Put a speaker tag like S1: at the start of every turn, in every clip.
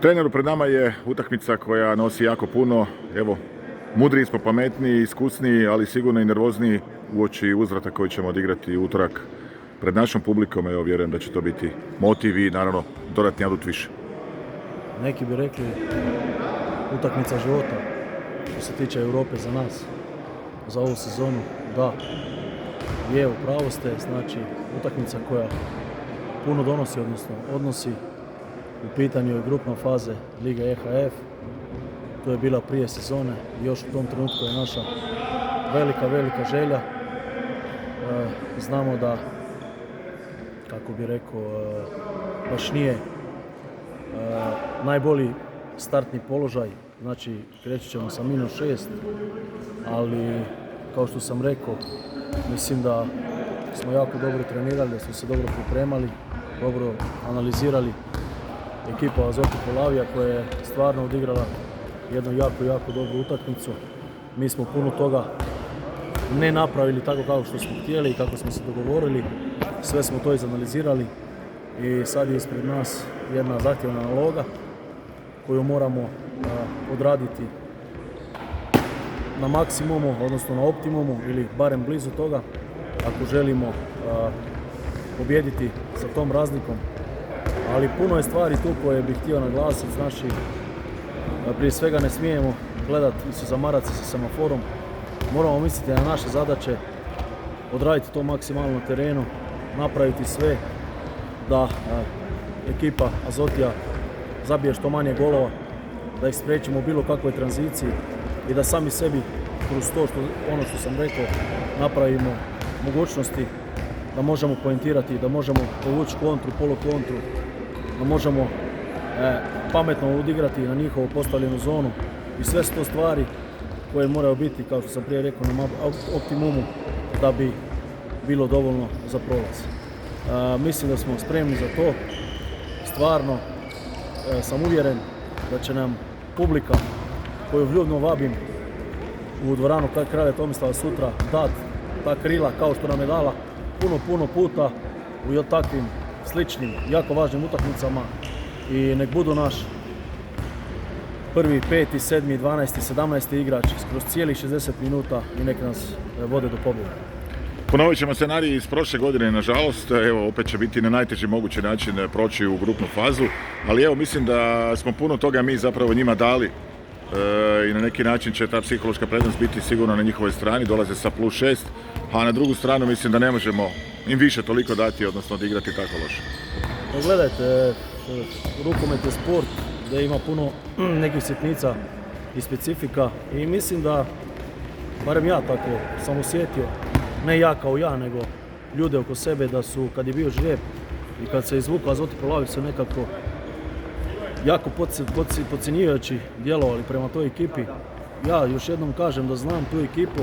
S1: Treneru, pred nama je utakmica koja nosi jako puno. Evo, mudriji smo, pametniji, iskusniji, ali sigurno i nervozniji uoči uzvrata koji ćemo odigrati u utorak pred našom publikom. Evo, vjerujem da će to biti motiv i naravno dodatni adut više.
S2: Neki bi rekli utakmica života što se tiče Europe za nas, za ovu sezonu. Da, je, u pravu ste, znači utakmica koja puno donosi, odnosi. U pitanju je grupna faze Lige EHF. To je bila prije sezone i još u tom trenutku je naša velika želja. Znamo da, kako bi rekao, baš nije najbolji startni položaj, znači kreći ćemo sa -6, ali kao što sam rekao, mislim da smo jako dobro trenirali, da smo se dobro pripremali, dobro analizirali ekipa Azoti Polavija koja je stvarno odigrala jednu jako dobru utakmicu. Mi smo puno toga ne napravili tako kako što smo htjeli i kako smo se dogovorili. Sve smo to izanalizirali i sad je ispred nas jedna zahtjevna naloga koju moramo odraditi na maksimumu, odnosno na optimumu ili barem blizu toga ako želimo pobijediti sa tom razlikom. Ali puno je stvari tu koje bih htio naglasiti. Znači, prije svega ne smijemo gledati i se zamarati sa semaforom. Moramo misliti na naše zadaće, odraditi to maksimalno na terenu, napraviti sve da ekipa Azotija zabije što manje golova, da ih spriječimo u bilo kakvoj tranziciji i da sami sebi kroz to ono što sam rekao napravimo mogućnosti da možemo poentirati, da možemo povući kontru, polukontru, da možemo pametno odigrati na njihovu postavljenu zonu i sve su to stvari koje moraju biti, kao što sam prije rekao, na optimumu da bi bilo dovoljno za prolaz. Mislim da smo spremni za to. Stvarno sam uvjeren da će nam publika koju ljubno vabim u dvoranu Kralja Tomislava sutra dati ta krila kao što nam je dala puno puta u takvim sličnim, jako važnim utakmicama i nek budu naš 1., 5., 7., 12., 17. igrač kroz cijelih 60 minuta i nek nas vode do pobjede.
S1: Ponovit ćemo scenarij iz prošle godine, nažalost. Evo, opet će biti na najteži mogući način proći u grupnu fazu, ali evo, mislim da smo puno toga mi zapravo njima dali i na neki način će ta psihološka prednost biti sigurno na njihovoj strani, dolaze sa +6, a na drugu stranu mislim da ne možemo im više toliko dati, odnosno odigrati tako loše.
S2: Gledajte, rukomet je sport gdje ima puno nekih sitnica i specifika i mislim da, barem ja tako sam osjetio, ne ja kao ja, nego ljude oko sebe, da su kad je bio žrijeb i kad se izvukla Azoti Polavija su nekako jako podcjenjivajući djelovali prema toj ekipi. Ja još jednom kažem da znam tu ekipu,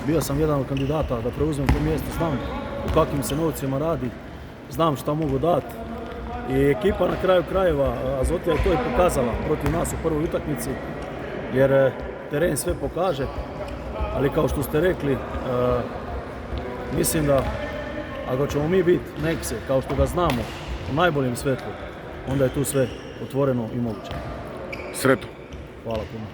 S2: bio sam jedan od kandidata da preuzmem to mjesto, znam u kakvim se novcima radi, znam šta mogu dati i ekipa na kraju krajeva Azotija je to i pokazala protiv nas u prvoj utakmici jer teren sve pokaže, ali kao što ste rekli, mislim da ako ćemo mi biti Nekse kao što ga znamo u najboljem svetlu, onda je tu sve otvoreno i moguće.
S1: Sretno.
S2: Hvala puno.